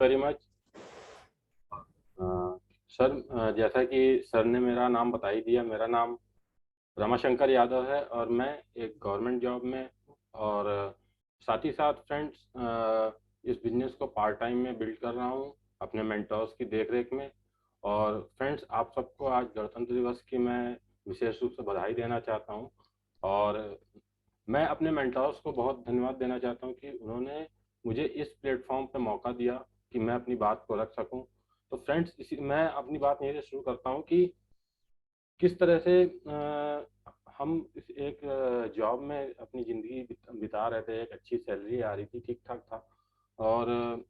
Very much. Sir, जैसा कि sir ने मेरा नाम बता ही दिया, मेरा नाम रमाशंकर यादव है और मैं एक गवर्नमेंट जॉब में और साथ ही साथ फ्रेंड्स इस बिजनेस को पार्ट टाइम में बिल्ड कर रहा हूँ अपने मेंटर्स की देखरेख में। और फ्रेंड्स, आप सबको आज गणतंत्र दिवस की मैं विशेष रूप से बधाई देना चाहता हूँ। और मैं अपने मेंटर्स को बहुत धन्यवाद देना चाहता हूँ कि उन्होंने मुझे इस प्लेटफॉर्म पे मौका दिया कि मैं अपनी बात को रख सकूं। तो फ्रेंड्स, इसी मैं अपनी बात यहीं से शुरू करता हूँ कि किस तरह से हम इस एक जॉब में अपनी ज़िंदगी बिता रहे थे। एक अच्छी सैलरी आ रही थी, ठीक ठाक था और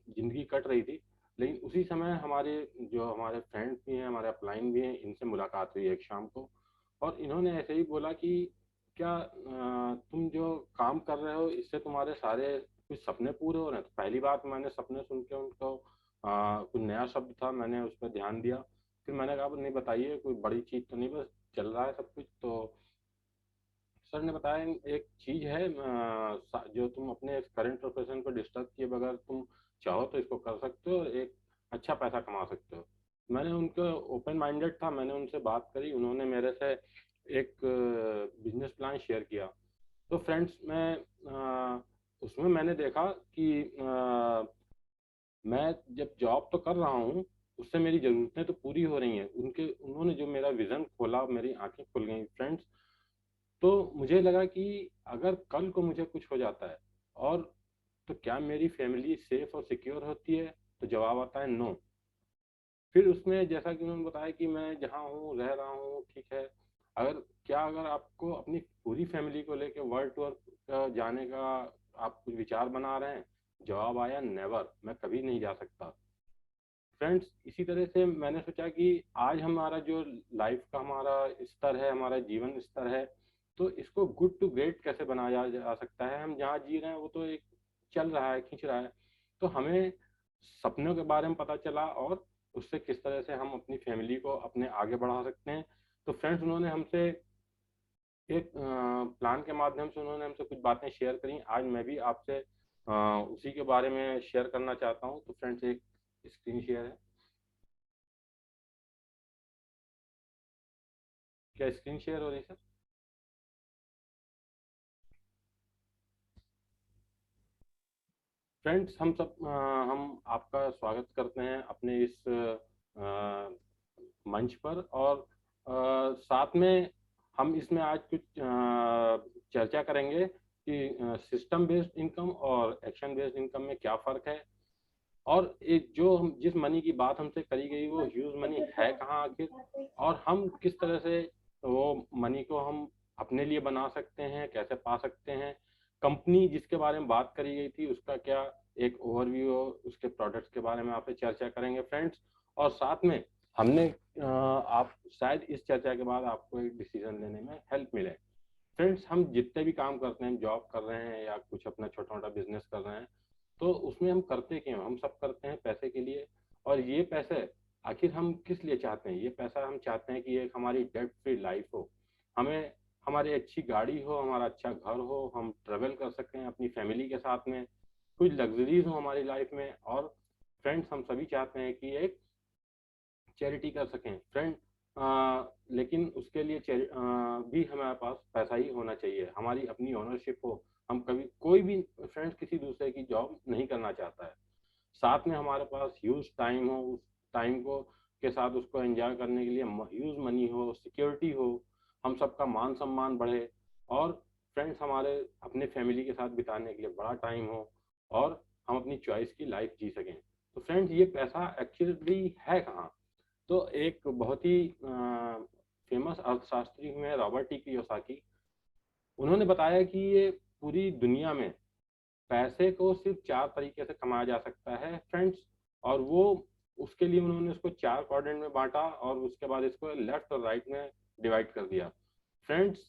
ज़िंदगी कट रही थी। लेकिन उसी समय हमारे जो हमारे फ्रेंड्स भी हैं, हमारे अपलाइन भी हैं, इनसे मुलाकात हुई एक शाम को। और इन्होंने ऐसे ही बोला कि क्या तुम जो काम कर रहे हो इससे तुम्हारे सारे कुछ सपने पूरे हो रहे हैं? तो पहली बात, मैंने सपने सुन के उनको कुछ नया शब्द था, मैंने उस पर ध्यान दिया। फिर मैंने कहा नहीं बताइए, कोई बड़ी चीज़ तो नहीं, बस चल रहा है सब कुछ। तो सर ने बताया एक चीज़ है जो तुम अपने करंट प्रोफेशन को डिस्टर्ब किए बगैर तुम चाहो तो इसको कर सकते हो, एक अच्छा पैसा कमा सकते हो। मैंने उनको ओपन माइंडेड था, मैंने उनसे बात करी, उन्होंने मेरे से एक बिजनेस प्लान शेयर किया। तो फ्रेंड्स, उसमें मैंने देखा कि मैं जब जॉब तो कर रहा हूँ, उससे मेरी ज़रूरतें तो पूरी हो रही हैं। उन्होंने जो मेरा विज़न खोला, मेरी आँखें खुल गई फ्रेंड्स। तो मुझे लगा कि अगर कल को मुझे कुछ हो जाता है और तो क्या मेरी फैमिली सेफ और सिक्योर होती है? तो जवाब आता है नो। फिर उसमें जैसा कि उन्होंने बताया कि मैं जहाँ हूँ, रह रहा हूँ, ठीक है। अगर आपको अपनी पूरी फैमिली को लेके वर्ल्ड टूर जाने का आप कुछ विचार बना रहे हैं? जवाब आया नेवर, मैं कभी नहीं जा सकता। फ्रेंड्स, इसी तरह से मैंने सोचा कि आज हमारा जो लाइफ का हमारा स्तर है, हमारा जीवन स्तर है, तो इसको गुड टू ग्रेट कैसे बनाया जा सकता है। हम जहाँ जी रहे हैं वो तो एक चल रहा है, खींच रहा है। तो हमें सपनों के बारे में पता चला और उससे किस तरह से हम अपनी फैमिली को अपने आगे बढ़ा सकते हैं। तो फ्रेंड्स, उन्होंने हमसे एक प्लान के माध्यम से उन्होंने हमसे कुछ बातें शेयर करी। आज मैं भी आपसे उसी के बारे में शेयर करना चाहता हूँ। तो फ्रेंड्स, एक स्क्रीन शेयर है। क्या स्क्रीन शेयर हो रही है सर? फ्रेंड्स, हम आपका स्वागत करते हैं अपने इस मंच पर। और साथ में हम इसमें आज कुछ चर्चा करेंगे कि सिस्टम बेस्ड इनकम और एक्शन बेस्ड इनकम में क्या फ़र्क है। और एक जो हम जिस मनी की बात हमसे करी गई, वो ह्यूज मनी है कहाँ आखिर, और हम किस तरह से वो मनी को हम अपने लिए बना सकते हैं, कैसे पा सकते हैं। कंपनी जिसके बारे में बात करी गई थी उसका क्या एक ओवरव्यू हो, उसके प्रोडक्ट्स के बारे में आपसे चर्चा करेंगे फ्रेंड्स। और साथ में हमने आप शायद इस चर्चा के बाद आपको एक डिसीजन लेने में हेल्प मिले। फ्रेंड्स, हम जितने भी काम करते हैं, जॉब कर रहे हैं या कुछ अपना छोटा मोटा बिजनेस कर रहे हैं, तो उसमें हम करते क्यों? हम सब करते हैं पैसे के लिए। और ये पैसे आखिर हम किस लिए चाहते हैं? ये पैसा हम चाहते हैं कि एक हमारी डेट फ्री लाइफ हो, हमें हमारी अच्छी गाड़ी हो, हमारा अच्छा घर हो, हम ट्रेवल कर सकें अपनी फैमिली के साथ में, कुछ लग्जरीज हो हमारी लाइफ में। और फ्रेंड्स, हम सभी चाहते हैं कि एक चैरिटी कर सकें फ्रेंड। लेकिन उसके लिए भी हमारे पास पैसा ही होना चाहिए, हमारी अपनी ओनरशिप हो। हम कभी कोई भी फ्रेंड्स किसी दूसरे की जॉब नहीं करना चाहता है। साथ में हमारे पास ह्यूज टाइम हो, उस टाइम को के साथ उसको एंजॉय करने के लिए ह्यूज मनी हो, सिक्योरिटी हो, हम सबका मान सम्मान बढ़े। और फ्रेंड्स, हमारे अपने फैमिली के साथ बिताने के लिए बड़ा टाइम हो और हम अपनी चॉइस की लाइफ जी सकें। तो फ्रेंड्स, ये पैसा एक्चुअली है कहाँ? तो एक बहुत ही फेमस अर्थशास्त्री हुए रॉबर्ट टी कियोसाकी, उन्होंने बताया कि ये पूरी दुनिया में पैसे को सिर्फ चार तरीके से कमाया जा सकता है फ्रेंड्स। और वो उसके लिए उन्होंने उसको चार क्वाड्रेंट में बांटा और उसके बाद इसको लेफ्ट और राइट में डिवाइड कर दिया। फ्रेंड्स,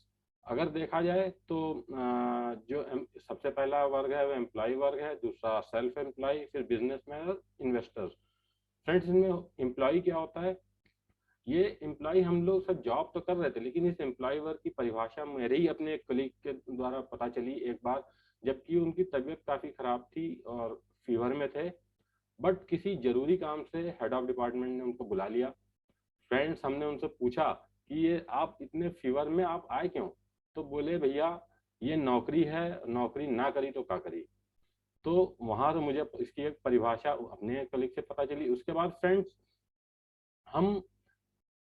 अगर देखा जाए तो सबसे पहला वर्ग है वो एम्प्लॉय वर्ग है, दूसरा सेल्फ एम्प्लॉय, फिर बिजनेसमैन और इन्वेस्टर्स। फ्रेंड्स, इनमें एम्प्लॉय क्या होता है? ये एम्प्लॉय हम लोग सब जॉब तो कर रहे थे, लेकिन इस एम्प्लॉय वर्क की परिभाषा मेरे ही अपने एक कलीग के द्वारा पता चली एक बार, जबकि उनकी तबीयत काफ़ी ख़राब थी और फीवर में थे। बट किसी जरूरी काम से हेड ऑफ डिपार्टमेंट ने उनको बुला लिया। फ्रेंड्स, हमने उनसे पूछा कि ये आप इतने फीवर में आप आए क्यों? तो बोले भैया ये नौकरी है, नौकरी ना करी तो क्या करी। तो वहां से मुझे इसकी एक परिभाषा अपने कलीग से पता चली। उसके बाद फ्रेंड्स हम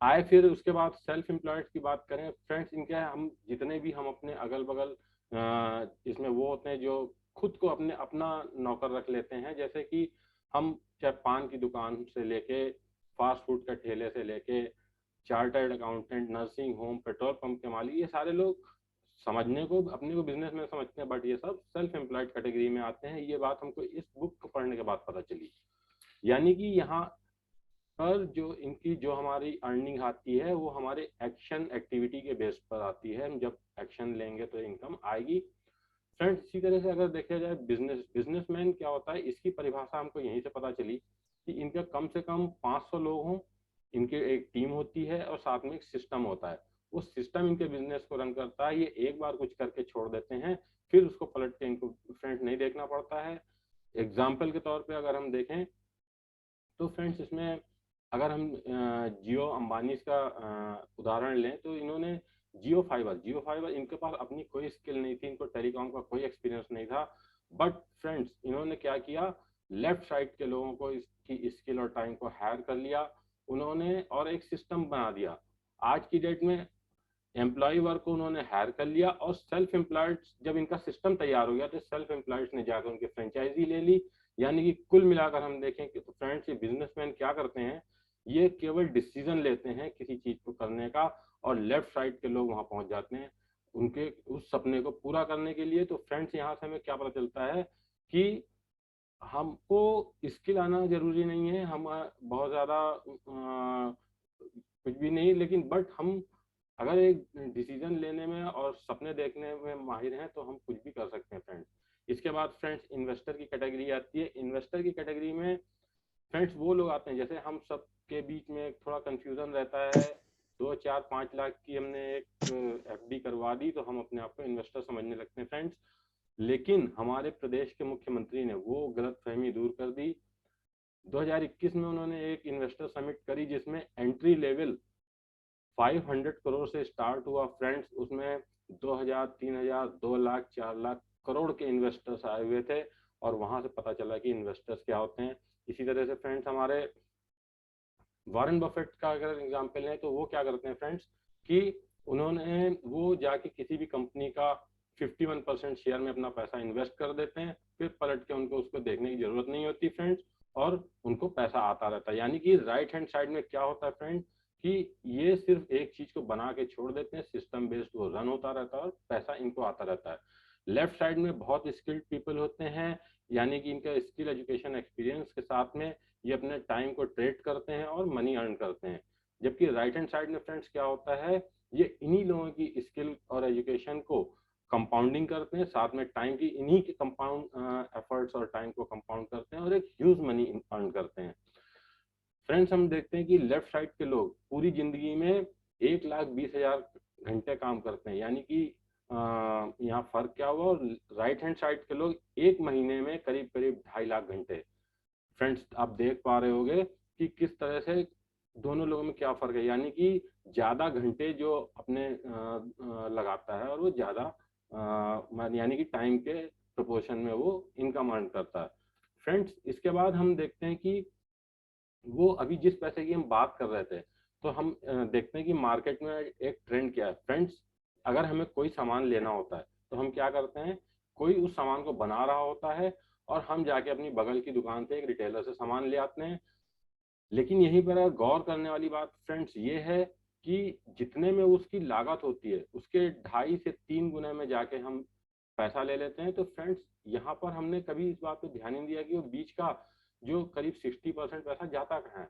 आए, फिर उसके बाद सेल्फ एम्प्लॉयड की बात करें फ्रेंड्स, इनके हम जितने भी हम अपने अगल बगल इसमें वो होते हैं जो खुद को अपने अपना नौकर रख लेते हैं, जैसे कि हम चाहे पान की दुकान से लेके फास्ट फूड के ठेले से लेके chartered accountant, nursing home, petrol pump के मालिक, ये सारे लोग समझने को अपने को बिजनेस में समझते हैं, बट ये सब सेल्फ एम्प्लॉयड कैटेगरी में आते हैं। ये बात हमको इस बुक को पढ़ने के बाद पता चली। यानी कि यहाँ पर जो इनकी जो हमारी अर्निंग आती है वो हमारे एक्शन एक्टिविटी के बेस पर आती है। हम जब एक्शन लेंगे तो इनकम आएगी। फ्रेंड्स, इसी तरह से अगर देखा जाए बिजनेसमैन क्या होता है, इसकी परिभाषा हमको यहीं से पता चली कि इनका कम से कम 500 लोग हों, इनके एक टीम होती है और साथ में एक सिस्टम होता है। वो सिस्टम इनके बिजनेस को रन करता है। ये एक बार कुछ करके छोड़ देते हैं, फिर उसको पलट के इनको फ्रेंड्स नहीं देखना पड़ता है। एग्जाम्पल के तौर पे अगर हम देखें तो फ्रेंड्स इसमें अगर हम जियो अंबानी का उदाहरण लें तो इन्होंने जियो फाइबर इनके पास अपनी कोई स्किल नहीं थी, इनको टेलीकॉम का कोई एक्सपीरियंस नहीं था। बट फ्रेंड्स इन्होंने क्या किया, लेफ्ट साइड के लोगों को इसकी स्किल और टाइम को हायर कर लिया उन्होंने और एक सिस्टम बना दिया। आज की डेट में एम्प्लॉय वर्क को उन्होंने हायर कर लिया और सेल्फ एम्प्लॉयड जब इनका सिस्टम तैयार हो गया तो सेल्फ एम्प्लॉयड ने जाकर उनकी फ्रेंचाइजी ले ली। यानी कि कुल मिलाकर हम देखें कि तो फ्रेंड्स ये बिजनेसमैन क्या करते हैं, ये केवल डिसीजन लेते हैं किसी चीज को करने का और लेफ्ट साइड के लोग वहां पहुंच जाते हैं उनके उस सपने को पूरा करने के लिए। तो फ्रेंड्स यहाँ से हमें क्या पता चलता है कि हमको स्किल आना जरूरी नहीं है, हम बहुत ज्यादा कुछ भी नहीं, लेकिन बट हम अगर एक डिसीजन लेने में और सपने देखने में माहिर हैं तो हम कुछ भी कर सकते हैं फ्रेंड्स। इसके बाद फ्रेंड्स इन्वेस्टर की कैटेगरी आती है। इन्वेस्टर की कैटेगरी में फ्रेंड्स वो लोग आते हैं, जैसे हम सब के बीच में थोड़ा कंफ्यूजन रहता है, 2 4 5 लाख की हमने एक एफडी करवा दी तो हम अपने आप को इन्वेस्टर समझने लगते हैं फ्रेंड्स। लेकिन हमारे प्रदेश के मुख्यमंत्री ने वो गलतफहमी दूर कर दी। 2021 में उन्होंने एक इन्वेस्टर समिट करी जिसमें एंट्री लेवल 500 करोड़ से स्टार्ट हुआ फ्रेंड्स। उसमें 2000, 3000, 2 लाख, 4 लाख करोड़ के इन्वेस्टर्स आए हुए थे और वहां से पता चला कि इन्वेस्टर्स क्या होते हैं। इसी तरह से फ्रेंड्स हमारे वॉरेन बफेट का अगर एग्जांपल है तो वो क्या करते हैं फ्रेंड्स कि उन्होंने वो जाके किसी भी कंपनी का 51% शेयर में अपना पैसा इन्वेस्ट कर देते हैं, फिर पलट के उनको उसको देखने की जरूरत नहीं होती फ्रेंड्स और उनको पैसा आता रहता है। यानी कि राइट हैंड साइड में क्या होता है फ्रेंड्स कि ये सिर्फ एक चीज को बना के छोड़ देते हैं, सिस्टम बेस्ड वो रन होता रहता है और पैसा इनको आता रहता है। लेफ्ट साइड में बहुत स्किल्ड पीपल होते हैं, यानी कि इनका स्किल, एजुकेशन, एक्सपीरियंस के साथ में ये अपने टाइम को ट्रेड करते हैं और मनी अर्न करते हैं। जबकि राइट हैंड साइड में फ्रेंड्स क्या होता है, ये इन्हीं लोगों की स्किल और एजुकेशन को कंपाउंडिंग करते हैं, साथ में टाइम की इन्हीं के कंपाउंड एफर्ट्स और टाइम को कंपाउंड करते हैं और एक ह्यूज मनी अर्न करते हैं। फ्रेंड्स हम देखते हैं कि लेफ्ट साइड के लोग पूरी जिंदगी में 1,20,000 घंटे काम करते हैं। यानी कि यहाँ फर्क क्या हुआ, और राइट हैंड साइड के लोग एक महीने में करीब करीब 2.5 लाख घंटे। फ्रेंड्स आप देख पा रहे होंगे कि किस तरह से दोनों लोगों में क्या फर्क है। यानी कि ज्यादा घंटे जो अपने लगाता है और वो ज्यादा यानी कि टाइम के प्रोपोर्शन में वो इनकम अर्न करता है। फ्रेंड्स इसके बाद हम देखते हैं कि वो अभी जिस पैसे की हम बात कर रहे थे तो हम देखते हैं कि मार्केट में एक ट्रेंड क्या है फ्रेंड्स। अगर हमें कोई सामान लेना होता है तो हम क्या करते हैं, कोई उस सामान को बना रहा होता है और हम जाके अपनी बगल की दुकान से एक रिटेलर से सामान ले आते हैं। लेकिन यहीं पर गौर करने वाली बात फ्रेंड्स ये है कि जितने में उसकी लागत होती है उसके 2.5 से 3 गुना में जाके हम पैसा ले लेते हैं। तो फ्रेंड्स यहाँ पर हमने कभी इस बात पे ध्यान नहीं दिया कि वो बीच का जो करीब 60% पैसा जाता कहाँ है।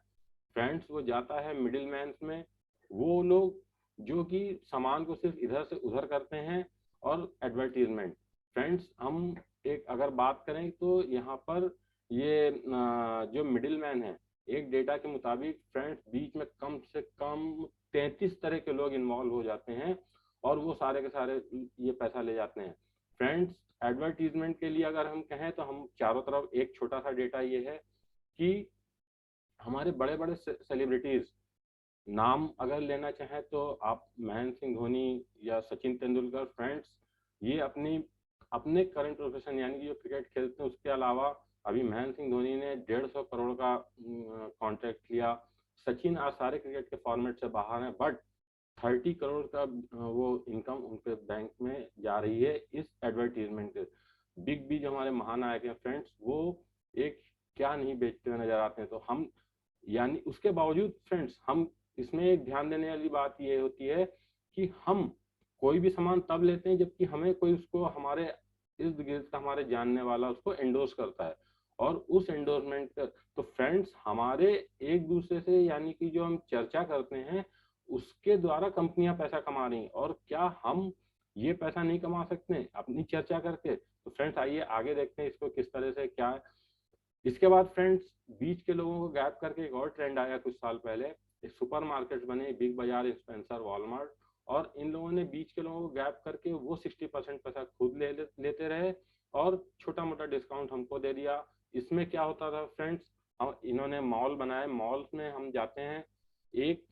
फ्रेंड्स वो जाता है मिडिल मैन में, वो लोग जो कि सामान को सिर्फ इधर से उधर करते हैं और एडवर्टीजमेंट। फ्रेंड्स हम एक अगर बात करें तो यहाँ पर ये जो मिडिल मैन है, एक डेटा के मुताबिक फ्रेंड्स बीच में कम से कम 33 तरह के लोग इन्वॉल्व हो जाते हैं और वो सारे के सारे ये पैसा ले जाते हैं। फ्रेंड्स एडवर्टीजमेंट के लिए अगर हम कहें तो हम चारों तरफ एक छोटा सा डेटा ये है कि हमारे बड़े बड़े सेलिब्रिटीज, नाम अगर लेना चाहें तो आप महेंद्र सिंह धोनी या सचिन तेंदुलकर, फ्रेंड्स ये अपनी अपने करंट प्रोफेशन यानी कि जो क्रिकेट खेलते हैं उसके अलावा, अभी महेंद्र सिंह धोनी ने 150 करोड़ का कॉन्ट्रैक्ट लिया। सचिन आज सारे क्रिकेट के फॉर्मेट से बाहर हैं, बट 30 करोड़ का वो इनकम उनके बैंक में जा रही है इस एडवर्टीजमेंट के। बिग बी जो हमारे महानायक हैं फ्रेंड्स, वो एक क्या नहीं बेचते हुए नजर आते हैं। तो हम यानी उसके बावजूद फ्रेंड्स, हम इसमें एक ध्यान देने वाली बात ये होती है कि हम कोई भी सामान तब लेते हैं जबकि हमें कोई उसको हमारे इर्द गिर्द का हमारे जानने वाला उसको एंडोर्स करता है। और उस एंडोर्समेंट का तो फ्रेंड्स हमारे एक दूसरे से यानी कि जो हम चर्चा करते हैं उसके द्वारा कंपनियां पैसा कमा रही हैं, और क्या हम ये पैसा नहीं कमा सकते हैं अपनी चर्चा करके? तो फ्रेंड्स आइए आगे देखते हैं इसको किस तरह से क्या है। इसके बाद फ्रेंड्स बीच के लोगों को गैप करके एक और ट्रेंड आया कुछ साल पहले। सुपर मार्केट बने, बिग बाजार, स्पेंसर, वॉलमार्ट, और इन लोगों ने बीच के लोगों को गैप करके वो 60% पैसा खुद लेते रहे और छोटा मोटा डिस्काउंट हमको दे दिया। इसमें क्या होता था फ्रेंड्स, हम इन्होंने मॉल बनाए, मॉल्स में हम जाते हैं, एक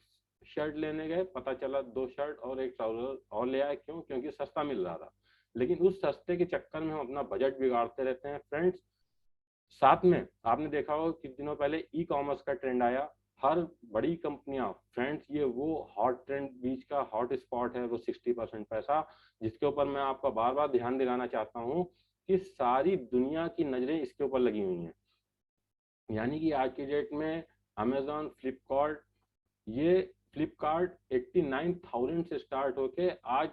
शर्ट लेने गए, पता चला 2 शर्ट और एक ट्राउजर और ले आए। क्यों? क्योंकि सस्ता मिल रहा था। लेकिन उस सस्ते के चक्कर में हम अपना बजट बिगाड़ते रहते हैं फ्रेंड्स। साथ में आपने देखा होगा कुछ दिनों पहले ई कॉमर्स का ट्रेंड आया। हर बड़ी कंपनियां फ्रेंड्स, ये वो हॉट ट्रेंड बीच का हॉट स्पॉट है, वो 60% पैसा, जिसके ऊपर मैं आपका बार बार ध्यान दिलाना चाहता हूँ कि सारी दुनिया की नजरें इसके ऊपर लगी हुई हैं। यानी कि आज की डेट में अमेजॉन, फ्लिपकार्ट, ये फ्लिपकार्ट 89,000 से स्टार्ट होके आज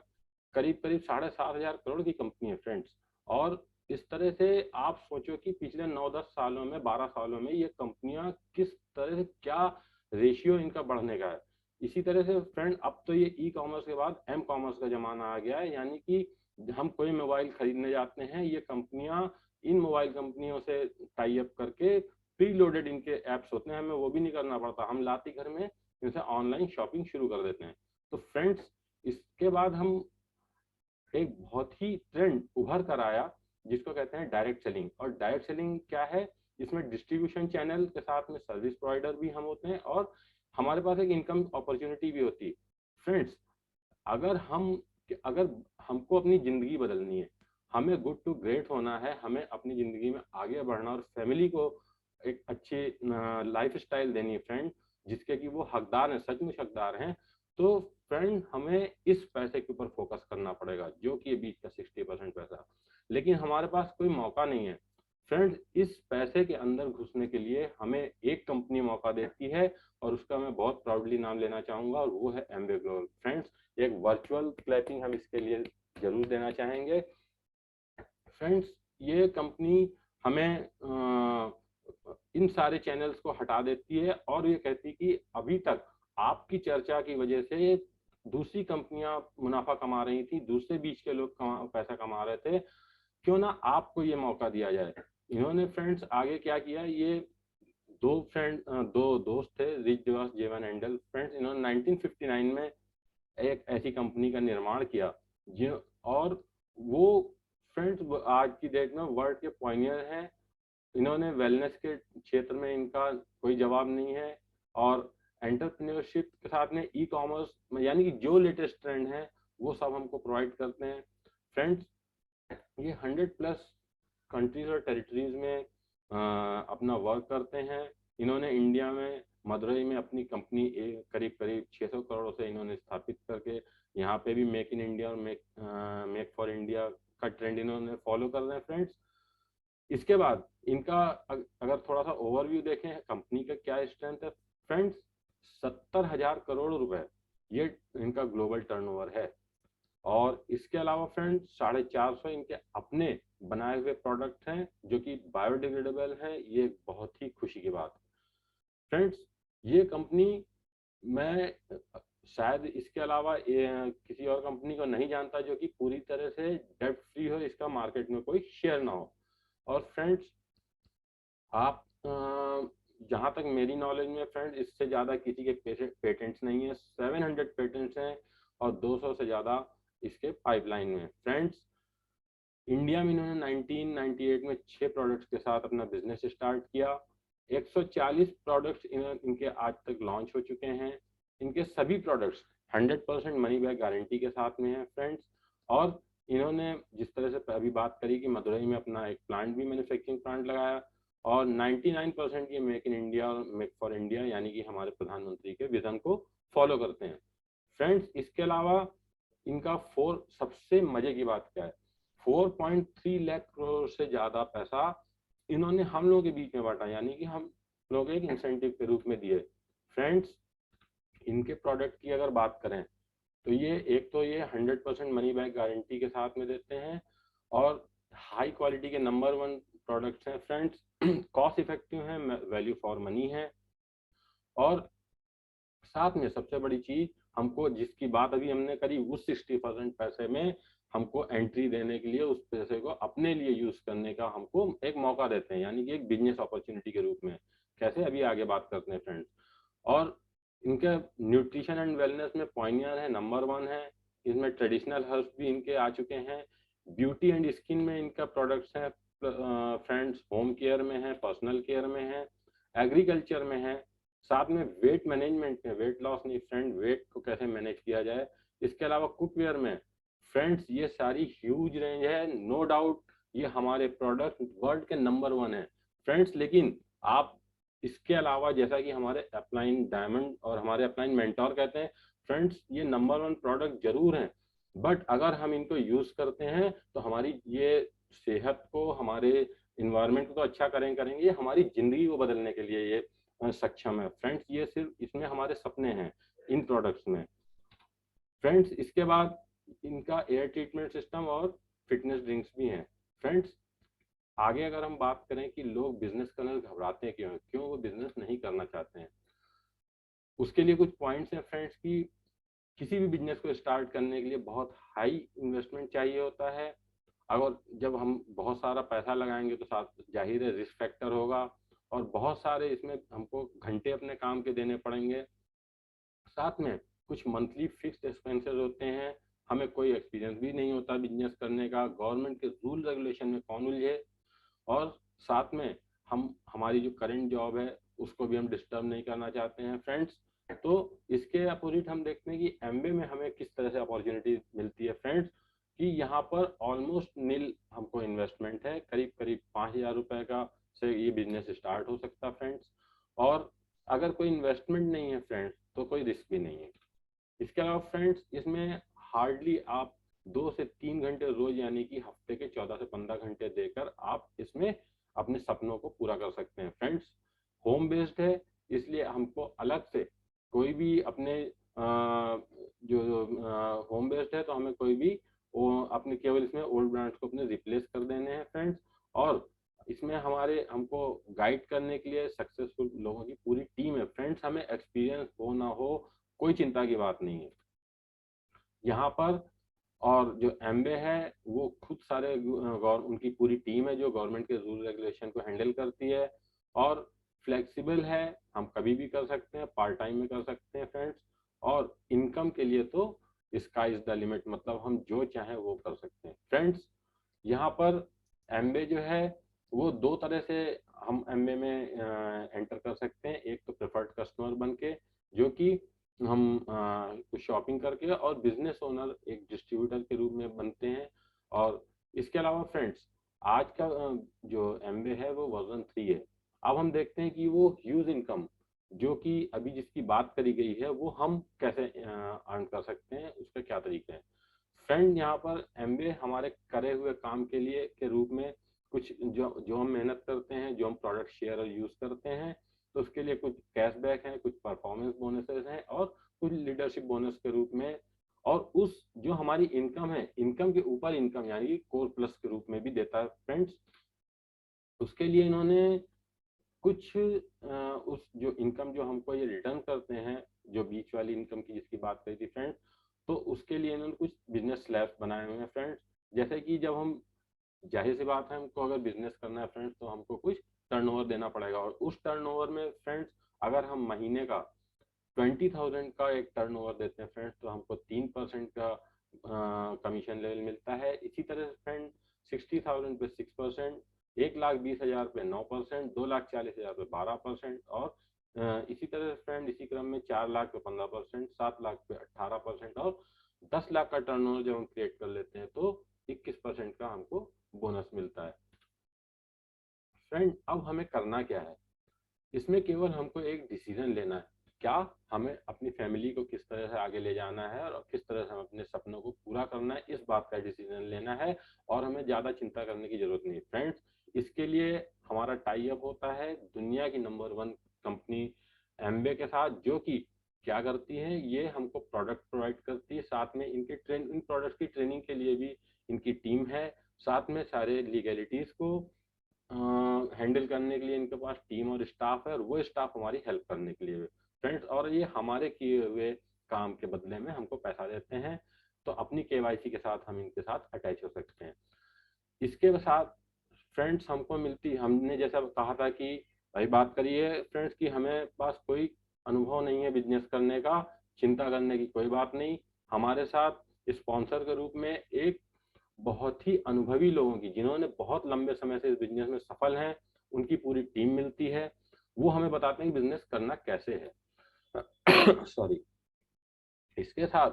करीब करीब 7,500 करोड़ की कंपनी है फ्रेंड्स। और इस तरह से आप सोचो कि पिछले 9-10 सालों में, 12 सालों में ये कंपनियां किस तरह से, क्या रेशियो इनका बढ़ने का है। इसी तरह से फ्रेंड अब तो ये ई कॉमर्स के बाद एम कॉमर्स का जमाना आ गया है। यानी कि हम कोई मोबाइल खरीदने जाते हैं, ये कंपनियां इन मोबाइल कंपनियों से टाई अप करके प्री लोडेड इनके एप्स होते हैं, हमें वो भी नहीं करना पड़ता, हम लाते घर में इनसे ऑनलाइन शॉपिंग शुरू कर देते हैं। तो फ्रेंड्स इसके बाद हम एक बहुत ही ट्रेंड उभर कर आया जिसको कहते हैं डायरेक्ट सेलिंग। और डायरेक्ट सेलिंग क्या है? इसमें डिस्ट्रीब्यूशन चैनल के साथ में सर्विस प्रोवाइडर भी हम होते हैं और हमारे पास एक इनकम अपॉर्चुनिटी भी होती है। फ्रेंड्स अगर अगर हमको अपनी जिंदगी बदलनी है, हमें गुड टू ग्रेट होना है, हमें अपनी जिंदगी में आगे बढ़ना और फैमिली को एक अच्छी लाइफ स्टाइल देनी है फ्रेंड, जिसके कि वो हकदार हैं, सचमुच हकदार हैं, तो फ्रेंड हमें इस पैसे के ऊपर फोकस करना पड़ेगा जो कि बीच का 60% पैसा। लेकिन हमारे पास कोई मौका नहीं है फ्रेंड, इस पैसे के अंदर घुसने के लिए हमें एक कंपनी मौका देती है और उसका मैं बहुत प्राउडली नाम लेना चाहूंगा, और वो है एमवे ग्लोबल। फ्रेंड्स एक वर्चुअल क्लैपिंग हम इसके लिए जरूर देना चाहेंगे। फ्रेंड्स ये कंपनी हमें इन सारे चैनल्स को हटा देती है और ये कहती है कि अभी तक आपकी चर्चा की वजह से दूसरी कंपनियां मुनाफा कमा रही थी, दूसरे बीच के लोग पैसा कमा रहे थे, क्यों ना आपको ये मौका दिया जाए। इन्होंने फ्रेंड्स आगे क्या किया, ये दो दोस्त थे, रिच डिवास, जेवन एंडल। फ्रेंड्स इन्होंने 1959 में एक ऐसी कंपनी का निर्माण किया जिन और वो फ्रेंड्स आज की डेट में वर्ल्ड के पॉइनियर हैं। इन्होंने वेलनेस के क्षेत्र में इनका कोई जवाब नहीं है, और एंटरप्रेन्योरशिप के साथ में ई कॉमर्स यानी कि जो लेटेस्ट ट्रेंड है वो सब हमको प्रोवाइड करते हैं। फ्रेंड्स ये 100+ कंट्रीज और टेरिटरीज में अपना वर्क करते हैं। इन्होंने इंडिया में मदुरई में अपनी कंपनी करीब करीब 600 करोड़ से इन्होंने स्थापित करके यहाँ पे भी मेक इन इंडिया और मेक फॉर इंडिया का ट्रेंड इन्होंने फॉलो कर रहे हैं फ्रेंड्स। इसके बाद इनका अगर थोड़ा सा ओवरव्यू देखें कंपनी का क्या स्ट्रेंथ है फ्रेंड्स, 70,000 करोड़ रुपए ये इनका ग्लोबल टर्नओवर है। और इसके अलावा फ्रेंड्स 450 इनके अपने बनाए हुए प्रोडक्ट हैं जो कि बायोडिग्रेडेबल हैं। ये बहुत ही खुशी की बात है फ्रेंड्स। ये कंपनी मैं शायद इसके अलावा किसी और कंपनी को नहीं जानता जो कि पूरी तरह से डेब्ट फ्री हो, इसका मार्केट में कोई शेयर ना हो। और फ्रेंड्स आप जहाँ तक मेरी नॉलेज में फ्रेंड्स इससे ज़्यादा किसी के पेटेंट्स नहीं है, 700 पेटेंट्स हैं और 200 से ज़्यादा इसके पाइपलाइन में। फ्रेंड्स इंडिया में इन्होंने 1998 में 6 प्रोडक्ट्स के साथ अपना बिजनेस स्टार्ट किया। 140 प्रोडक्ट्स इनके आज तक लॉन्च हो चुके हैं। इनके सभी प्रोडक्ट्स 100% मनी बैक गारंटी के साथ में है फ्रेंड्स। और इन्होंने जिस तरह से अभी बात करी कि मदुरई में अपना एक प्लांट भी, मैन्युफैक्चरिंग प्लांट लगाया, और 99% ये मेक इन इंडिया और मेक फॉर इंडिया यानी कि हमारे प्रधानमंत्री के विजन को फॉलो करते हैं फ्रेंड्स। इसके अलावा इनका सबसे मजे की बात क्या है, 4.3 लाख करोड़ से ज्यादा पैसा इन्होंने हम लोगों के बीच में बांटा, यानी कि हम लोग एक इंसेंटिव के रूप में दिए फ्रेंड्स। इनके प्रोडक्ट की अगर बात करें तो ये 100% मनी बैक गारंटी के साथ में देते हैं और हाई क्वालिटी के नंबर 1 प्रोडक्ट्स हैं फ्रेंड्स। कॉस्ट इफेक्टिव हैं, वैल्यू फॉर मनी है, और साथ में सबसे बड़ी चीज, हमको जिसकी बात अभी हमने करी, उस 60% पैसे में हमको एंट्री देने के लिए, उस पैसे को अपने लिए यूज करने का हमको एक मौका देते हैं, यानी कि एक बिजनेस अपॉर्चुनिटी के रूप में। कैसे, अभी आगे बात करते हैं फ्रेंड्स। और इनके न्यूट्रिशन एंड वेलनेस में पॉइनियर है, नंबर 1 है। इसमें ट्रेडिशनल हर्ब्स भी इनके आ चुके हैं। ब्यूटी एंड स्किन में इनका प्रोडक्ट्स हैं फ्रेंड्स। होम केयर में है, पर्सनल केयर में है, एग्रीकल्चर में है, साथ में वेट मैनेजमेंट में, वेट लॉस नहीं फ्रेंड, वेट को कैसे मैनेज किया जाए। इसके अलावा कुकवेयर में फ्रेंड्स ये सारी ह्यूज रेंज है, नो डाउट ये हमारे प्रोडक्ट वर्ल्ड के नंबर 1 है फ्रेंड्स। लेकिन आप इसके अलावा, जैसा कि हमारे अपलाइन डायमंड और हमारे अपलाइन मेंटोर कहते हैं फ्रेंड्स, ये नंबर 1 प्रोडक्ट जरूर हैं, बट अगर हम इनको यूज करते हैं तो हमारी ये सेहत को, हमारे इन्वायरमेंट को तो अच्छा करेंगे, ये हमारी जिंदगी को बदलने के लिए ये सक्षम है फ्रेंड्स। ये सिर्फ इसमें हमारे सपने हैं इन प्रोडक्ट्स में फ्रेंड्स। इसके बाद इनका एयर ट्रीटमेंट सिस्टम और फिटनेस ड्रिंक्स भी हैं फ्रेंड्स। आगे अगर हम बात करें कि लोग बिजनेस करने से घबराते हैं, क्यों वो बिजनेस नहीं करना चाहते हैं, उसके लिए कुछ पॉइंट्स हैं फ्रेंड्स की किसी भी बिजनेस को स्टार्ट करने के लिए बहुत हाई इन्वेस्टमेंट चाहिए होता है। अगर जब हम बहुत सारा पैसा लगाएंगे तो साथ जाहिर है रिस्क फैक्टर होगा, और बहुत सारे इसमें हमको घंटे अपने काम के देने पड़ेंगे। साथ में कुछ मंथली फिक्स्ड एक्सपेंसेस होते हैं, हमें कोई एक्सपीरियंस भी नहीं होता बिजनेस करने का, गवर्नमेंट के रूल रेगुलेशन में कौन उलझे, और साथ में हमारी जो करंट जॉब है उसको भी हम डिस्टर्ब नहीं करना चाहते हैं फ्रेंड्स। तो इसके अपोजिट हम देखते हैं कि एमबीए में हमें किस तरह से अपॉर्चुनिटी मिलती है फ्रेंड्स, कि यहाँ पर ऑलमोस्ट नील हमको इन्वेस्टमेंट है, करीब करीब 5,000 रुपए का से ये बिजनेस स्टार्ट हो सकता है फ्रेंड्स। और अगर कोई इन्वेस्टमेंट नहीं है फ्रेंड्स तो कोई रिस्क भी नहीं है। इसके अलावा फ्रेंड्स इसमें हार्डली आप 2 से 3 घंटे रोज, यानी कि हफ्ते के 14 से 15 घंटे देकर आप इसमें अपने सपनों को पूरा कर सकते हैं फ्रेंड्स। होम बेस्ड है, इसलिए हमको अलग से कोई भी अपने जो होम बेस्ड है तो हमें कोई भी अपने केवल इसमें ओल्ड ब्रांड्स को अपने रिप्लेस कर देने हैं फ्रेंड्स। और इसमें हमको गाइड करने के लिए सक्सेसफुल लोगों की पूरी टीम है फ्रेंड्स। हमें एक्सपीरियंस हो ना हो कोई चिंता की बात नहीं है यहाँ पर। और जो एमबे है वो खुद सारे उनकी पूरी टीम है जो गवर्नमेंट के रूल रेगुलेशन को हैंडल करती है, और फ्लेक्सिबल है, हम कभी भी कर सकते हैं, पार्ट टाइम में कर सकते हैं फ्रेंड्स। और इनकम के लिए तो स्काई इज द लिमिट, मतलब हम जो चाहें वो कर सकते हैं फ्रेंड्स। यहाँ पर एमबे जो है वो 2 तरह से हम एमबे में एंटर कर सकते हैं। एक तो प्रेफर्ड कस्टमर बन के, जो कि हम कुछ शॉपिंग करके, और बिजनेस ओनर एक डिस्ट्रीब्यूटर के रूप में बनते हैं। और इसके अलावा फ्रेंड्स आज का जो एमबे है वो वर्जन 3 है। अब हम देखते हैं कि वो ह्यूज इनकम जो कि अभी जिसकी बात करी गई है वो हम कैसे अर्न कर सकते हैं, उसके क्या तरीके हैं फ्रेंड। यहाँ पर एमबे हमारे करे हुए काम के लिए के रूप में कुछ जो जो हम मेहनत करते हैं, जो हम प्रोडक्ट शेयर और यूज करते हैं, तो उसके लिए कुछ कैशबैक है, कुछ परफॉर्मेंस बोनसेस हैं, और कुछ लीडरशिप बोनस के रूप में। और उस जो हमारी इनकम है, इनकम के ऊपर इनकम यानी कि कोर प्लस के रूप में भी देता है फ्रेंड्स। उसके लिए इन्होंने कुछ उस जो इनकम जो हमको ये रिटर्न करते हैं, जो बीच वाली इनकम की जिसकी बात करी थी फ्रेंड्स, तो उसके लिए इन्होंने कुछ बिजनेस स्लैब्स बनाए हुए हैं फ्रेंड्स। जैसे कि जब हम, जाहिर सी बात है, हमको अगर बिजनेस करना है फ्रेंड्स तो हमको कुछ टर्नओवर देना पड़ेगा, और उस टर्नओवर में फ्रेंड्स अगर हम महीने का 20,000 का एक टर्नओवर देते हैं फ्रेंड्स तो हमको 3% का कमीशन लेवल मिलता है। इसी तरह से फ्रेंड 60,000 पे 6%, 1,20,000 पे 9%, 2,40,000 पे 12%, और इसी तरह से फ्रेंड इसी क्रम में 4 लाख पे 15%, 7 लाख पे 18%, और 10 लाख का टर्नओवर जब हम क्रिएट कर लेते हैं तो 21% का हमको बोनस मिलता है। फ्रेंड अब हमें करना क्या है, इसमें केवल हमको एक डिसीजन लेना है, क्या हमें अपनी फैमिली को किस तरह से आगे ले जाना है और किस तरह से हम अपने सपनों को पूरा करना है, इस बात का डिसीजन लेना है। और हमें ज्यादा चिंता करने की जरूरत नहीं फ्रेंड्स। इसके लिए हमारा टाई अप होता है दुनिया की नंबर 1 कंपनी एम्बे के साथ, जो कि क्या करती है, ये हमको प्रोडक्ट प्रोवाइड करती है, साथ में इन प्रोडक्ट की ट्रेनिंग के लिए भी इनकी टीम है, साथ में सारे लीगैलिटीज को हैंडल करने के लिए इनके पास टीम और स्टाफ है, और वो स्टाफ हमारी हेल्प करने के लिए फ्रेंड्स, और ये हमारे किए हुए काम के बदले में हमको पैसा देते हैं। तो अपनी केवाईसी के साथ हम इनके साथ अटैच हो सकते हैं। इसके साथ फ्रेंड्स हमको मिलती, हमने जैसा कहा था कि भाई बात करिए फ्रेंड्स कि हमें पास कोई अनुभव नहीं है बिजनेस करने का, चिंता करने की कोई बात नहीं। हमारे साथ स्पॉन्सर के रूप में एक बहुत ही अनुभवी लोगों की, जिन्होंने बहुत लंबे समय से इस बिजनेस में सफल हैं, उनकी पूरी टीम मिलती है। वो हमें बताते हैं कि बिजनेस करना कैसे है। सॉरी। इसके साथ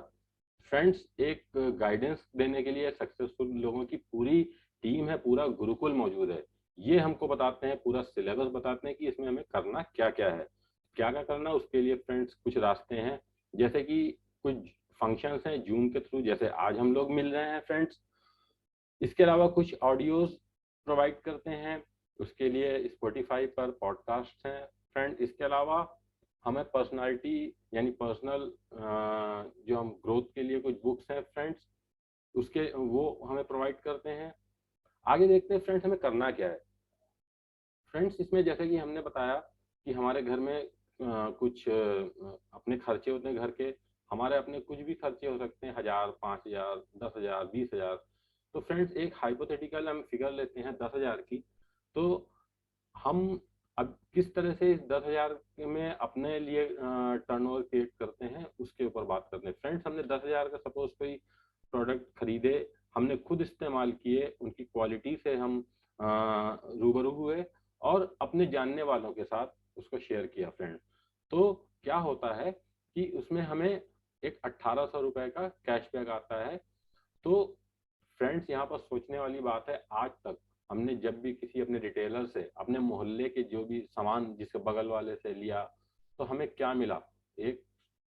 फ्रेंड्स एक गाइडेंस देने के लिए सक्सेसफुल लोगों की पूरी टीम है, पूरा गुरुकुल मौजूद है। ये हमको बताते हैं, पूरा सिलेबस बताते हैं कि इसमें हमें करना क्या क्या है, क्या क्या करना। उसके लिए फ्रेंड्स कुछ रास्ते हैं, जैसे कि कुछ फंक्शंस हैं जूम के थ्रू, जैसे आज हम लोग मिल रहे हैं फ्रेंड्स। इसके अलावा कुछ ऑडियोज प्रोवाइड करते हैं, उसके लिए स्पॉटिफाई पर पॉडकास्ट हैं फ्रेंड। इसके अलावा हमें पर्सनालिटी यानी पर्सनल जो हम ग्रोथ के लिए कुछ बुक्स हैं फ्रेंड्स, उसके वो हमें प्रोवाइड करते हैं। आगे देखते हैं फ्रेंड्स हमें करना क्या है। फ्रेंड्स इसमें जैसे कि हमने बताया कि हमारे घर में कुछ अपने खर्चे होते हैं घर के, हमारे अपने कुछ भी खर्चे हो सकते हैं, 1,000, 5,000, 10,000, 20,000। तो फ्रेंड्स एक हाइपोथेटिकल हम फिगर लेते हैं 10,000 की। तो हम अब किस तरह से इस 10,000 में अपने लिए टर्नओवर क्रिएट करते हैं उसके ऊपर बात करते हैं फ्रेंड्स। हमने 10,000 का सपोज कोई प्रोडक्ट खरीदे, हमने खुद इस्तेमाल किए, उनकी क्वालिटी से हम रूबरू हुए और अपने जानने वालों के साथ उसको शेयर किया फ्रेंड्स। तो क्या होता है कि उसमें हमें एक 1,800 रुपए का कैशबैक आता है। तो फ्रेंड्स यहाँ पर सोचने वाली बात है, आज तक हमने जब भी किसी अपने रिटेलर से, अपने मोहल्ले के जो भी सामान जिसके बगल वाले से लिया, तो हमें क्या मिला, एक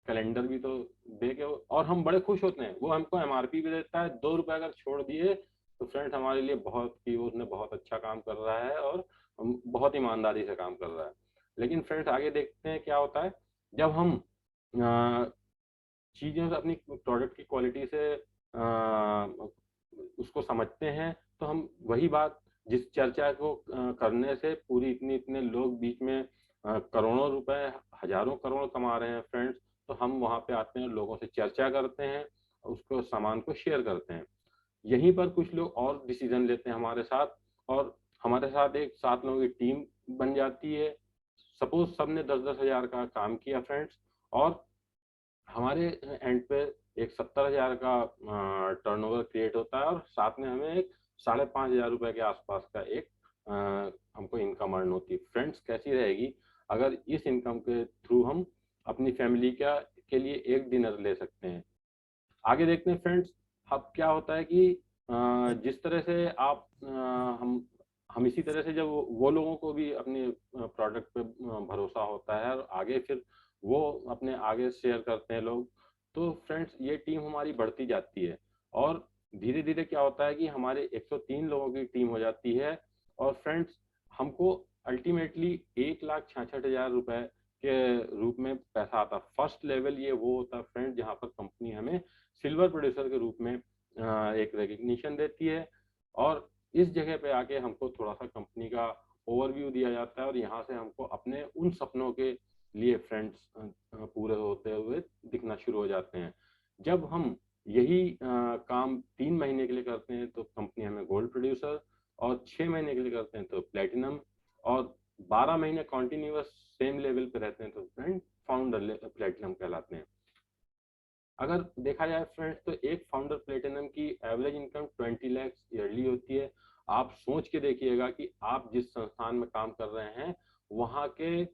कैलेंडर भी तो दे के, और हम बड़े खुश होते हैं। वो हमको एमआरपी भी देता है, 2 रुपए अगर छोड़ दिए तो फ्रेंड्स हमारे लिए बहुत कि उसने बहुत अच्छा काम कर रहा है और बहुत ईमानदारी से काम कर रहा है। लेकिन फ्रेंड्स आगे देखते हैं क्या होता है, जब हम चीज़ों से अपनी प्रोडक्ट की क्वालिटी से उसको समझते हैं, तो हम वही बात जिस चर्चा को करने से पूरी इतने इतने लोग बीच में करोड़ों रुपए, हजारों करोड़ कमा रहे हैं फ्रेंड्स, तो हम वहां पे आते हैं, लोगों से चर्चा करते हैं, उसको सामान को शेयर करते हैं। यहीं पर कुछ लोग और डिसीजन लेते हैं हमारे साथ, और हमारे साथ एक 7 लोगों की टीम बन जाती है। सपोज सबने 10-10 हजार का काम किया फ्रेंड्स, और हमारे एंड पे एक 70,000 का टर्नओवर क्रिएट होता है, और साथ में हमें एक 5,500 रुपए के आसपास का एक हमको इनकम अर्न होती है। फ्रेंड्स कैसी रहेगी अगर इस इनकम के थ्रू हम अपनी फैमिली का के लिए एक डिनर ले सकते हैं। आगे देखते हैं फ्रेंड्स। अब क्या होता है कि जिस तरह से आप हम इसी तरह से जब वो लोगों को भी अपने प्रोडक्ट पे भरोसा होता है, और आगे फिर वो अपने आगे शेयर करते हैं लोग, तो फ्रेंड्स ये टीम हमारी बढ़ती जाती है, और धीरे धीरे क्या होता है कि हमारे 103 लोगों की टीम हो जाती है। और फ्रेंड्स हमको अल्टीमेटली 1,66,000 रुपए के रूप में पैसा आता है। फर्स्ट लेवल ये वो होता है फ्रेंड जहाँ पर कंपनी हमें सिल्वर प्रोड्यूसर के रूप में एक रिकग्निशन देती है, और इस जगह पे आके हमको थोड़ा सा कंपनी का ओवरव्यू दिया जाता है, और यहाँ से हमको अपने उन सपनों के लिए फ्रेंड्स पूरे होते हुए दिखना शुरू हो जाते हैं। जब हम यही काम 3 महीने के लिए करते हैं तो कंपनी हमें गोल्ड प्रोड्यूसर, और 6 महीने के लिए करते हैं तो प्लेटिनम, और 12 महीने कॉन्टिन्यूस सेम लेवल पे रहते हैं तो फ्रेंड फाउंडर प्लेटिनम कहलाते हैं। अगर देखा जाए फ्रेंड्स तो एक फाउंडर प्लेटिनम की एवरेज इनकम 20 लाख ईयरली होती है, आप सोच के देखिएगा कि आप जिस संस्थान में काम कर रहे हैं वहाँ के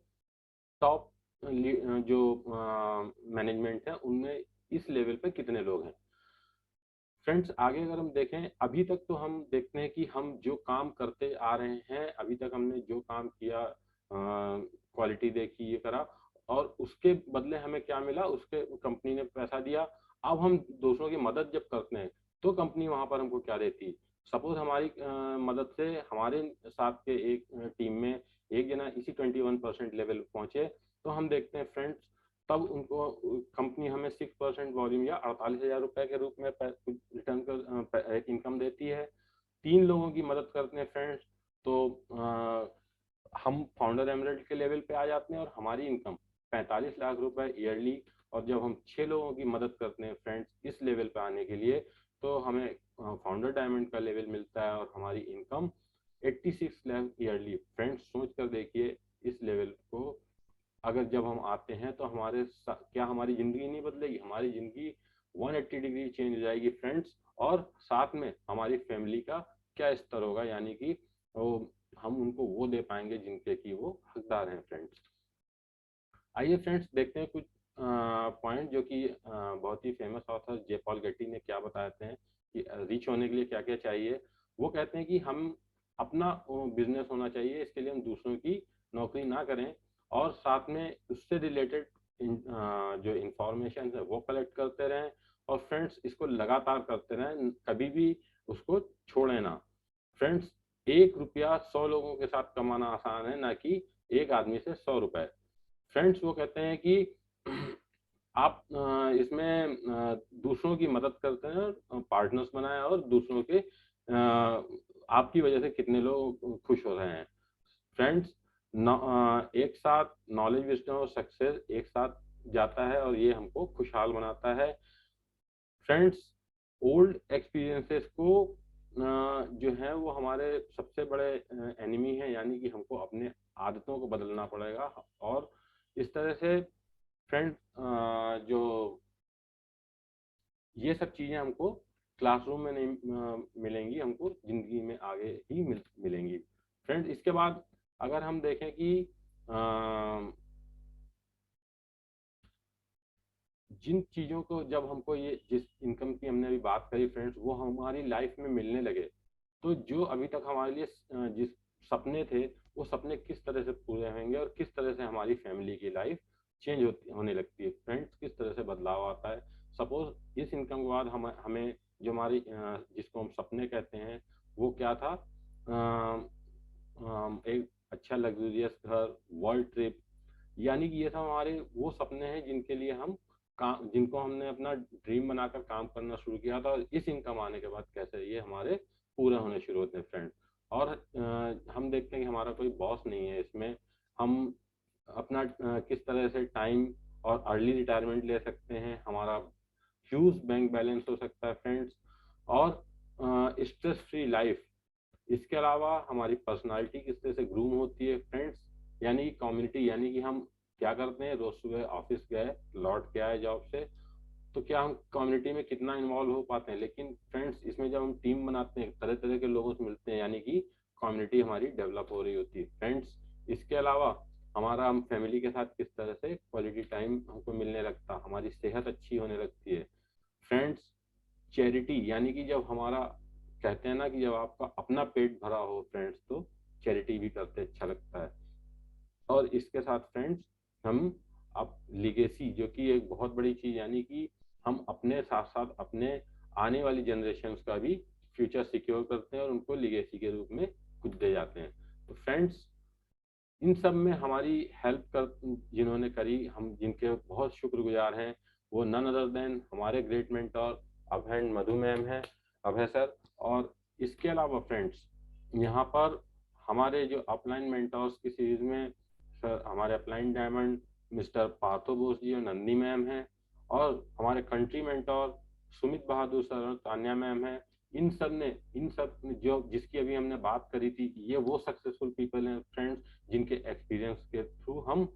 टॉप जो मैनेजमेंट है उनमें इस लेवल पे कितने लोग हैं। फ्रेंड्स, आगे अगर हम देखें, अभी तक तो हम देखते हैं कि हम जो काम करते आ रहे हैं, अभी तक हमने जो काम किया, क्वालिटी देखी, ये करा, और उसके बदले हमें क्या मिला, उसके कंपनी ने पैसा दिया। अब हम दूसरों की मदद जब करते हैं तो कंपनी वहां पर हमको क्या देती। सपोज हमारी मदद से हमारे साथ के एक टीम में एक जना इसी 21% लेवल पहुंचे, तो हम देखते हैं फ्रेंड्स, तब उनको कंपनी हमें 6% वॉल्यूम या 48,000 रुपए के रूप में रिटर्न कर एक इनकम देती है। 3 लोगों की मदद करते हैं फ्रेंड्स, तो हम फाउंडर एमरेल्ड के लेवल पे आ जाते हैं और हमारी इनकम 45 लाख रुपए ईयरली। और जब हम 6 लोगों की मदद करते हैं फ्रेंड्स इस लेवल पे आने के लिए, तो हमें फाउंडर डायमंड का लेवल मिलता है और हमारी इनकम 86 लाख ईयरली। फ्रेंड्स, सोच कर देखिए इस लेवल को अगर जब हम आते हैं तो क्या हमारी जिंदगी नहीं बदलेगी, हमारी जिंदगी 180 डिग्री चेंज हो जाएगी फ्रेंड्स। और साथ में हमारी फैमिली का क्या स्तर होगा, यानी कि वो हम उनको वो दे पाएंगे जिनके की वो हकदार हैं फ्रेंड्स। आइए फ्रेंड्स देखते हैं कुछ पॉइंट जो कि बहुत ही फेमस ऑथर जे पॉल गेटी ने क्या बताते हैं कि रिच होने के लिए क्या क्या चाहिए। वो कहते हैं कि हम अपना बिजनेस होना चाहिए, इसके लिए हम दूसरों की नौकरी ना करें, और साथ में उससे रिलेटेड जो इंफॉर्मेशन है वो कलेक्ट करते रहें। और फ्रेंड्स, इसको लगातार करते रहें, कभी भी उसको छोड़ें ना। फ्रेंड्स, 1 रुपया 100 लोगों के साथ कमाना आसान है, ना कि एक आदमी से 100 रुपए। फ्रेंड्स, वो कहते हैं कि आप इसमें दूसरों की मदद करते हैं, पार्टनर्स बनाएं, और दूसरों के आपकी वजह से कितने लोग खुश हो रहे हैं। फ्रेंड्स, एक साथ नॉलेज, विजडम और सक्सेस एक साथ जाता है और ये हमको खुशहाल बनाता है। फ्रेंड्स, ओल्ड एक्सपीरियंसेस को जो है वो हमारे सबसे बड़े एनिमी है, यानी कि हमको अपने आदतों को बदलना पड़ेगा। और इस तरह से फ्रेंड्स, जो ये सब चीज़ें हमको क्लासरूम में नहीं मिलेंगी, हमको ज़िंदगी में आगे ही मिलेंगी। फ्रेंड्स, इसके बाद अगर हम देखें कि जिन चीज़ों को जब हमको ये जिस इनकम की हमने अभी बात करी फ्रेंड्स, वो हमारी लाइफ में मिलने लगे, तो जो अभी तक हमारे लिए जिस सपने थे वो सपने किस तरह से पूरे होंगे और किस तरह से हमारी फैमिली की लाइफ चेंज होने लगती है फ्रेंड्स, किस तरह से बदलाव आता है। सपोज इस इनकम के बाद हमें जो हमारी जिसको हम सपने कहते हैं वो क्या था, एक अच्छा लग्जरियस घर, वर्ल्ड ट्रिप, यानी कि ये सब हमारे वो सपने हैं जिनके लिए हम काम, जिनको हमने अपना ड्रीम बनाकर काम करना शुरू किया था, और इस इनकम आने के बाद कैसे ये हमारे पूरे होने शुरू होते हैं फ्रेंड। और हम देखते हैं कि हमारा कोई बॉस नहीं है इसमें, हम अपना किस तरह से टाइम और अर्ली रिटायरमेंट ले सकते हैं, हमारा ह्यूज बैंक बैलेंस हो सकता है फ्रेंड्स, और स्ट्रेस फ्री लाइफ। इसके अलावा हमारी पर्सनालिटी किस तरह से ग्रूम होती है फ्रेंड्स, यानी कि कम्युनिटी, यानी कि हम क्या करते हैं, रोज सुबह ऑफिस गए, लौट के आए जॉब से, तो क्या हम कम्युनिटी में कितना इन्वॉल्व हो पाते हैं। लेकिन फ्रेंड्स, इसमें जब हम टीम बनाते हैं, तरह तरह के लोगों से मिलते हैं, यानी कि कम्युनिटी हमारी डेवलप हो रही होती है फ्रेंड्स। इसके अलावा हमारा हम फैमिली के साथ किस तरह से क्वालिटी टाइम हमको मिलने लगता, हमारी सेहत अच्छी होने लगती है फ्रेंड्स। चैरिटी, यानी कि जब हमारा, कहते हैं ना कि जब आपका अपना पेट भरा हो फ्रेंड्स, तो चैरिटी भी करते अच्छा लगता है। और इसके साथ फ्रेंड्स, हम अब लिगेसी, जो कि एक बहुत बड़ी चीज, यानी कि हम अपने साथ साथ अपने आने वाली जनरेशन का भी फ्यूचर सिक्योर करते हैं और उनको लिगेसी के रूप में कुछ दे जाते हैं। तो फ्रेंड्स, इन सब में हमारी हेल्प कर जिन्होंने करी, हम जिनके बहुत शुक्रगुजार हैं, वो नन अदर देन हमारे ग्रेट मेंटोर अभय मधु मैम है, अभय सर। और इसके अलावा फ्रेंड्स, यहाँ पर हमारे जो अपलाइन मेंटोर्स की सीरीज में सर हमारे upline diamond mister Partho Bose ji और नंदी मैम हैं, और हमारे country mentor Sumit Bahadur sir और तान्या मैम है। इन सब जो जिसकी अभी हमने बात करी थी, ये वो सक्सेसफुल पीपल हैं फ्रेंड्स, जिनके एक्सपीरियंस के थ्रू हम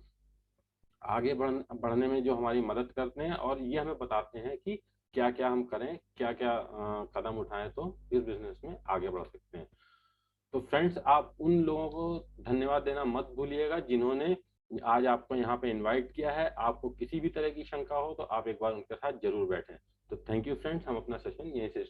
आगे बढ़ने में जो हमारी मदद करते हैं, और ये हमें बताते हैं कि क्या क्या हम करें, क्या क्या कदम उठाएं तो इस बिजनेस में आगे बढ़ सकते हैं। तो फ्रेंड्स, आप उन लोगों को धन्यवाद देना मत भूलिएगा जिन्होंने आज आपको यहाँ पे इनवाइट किया है। आपको किसी भी तरह की शंका हो तो आप एक बार उनके साथ जरूर बैठें। तो थैंक यू फ्रेंड्स, हम अपना सेशन यहीं से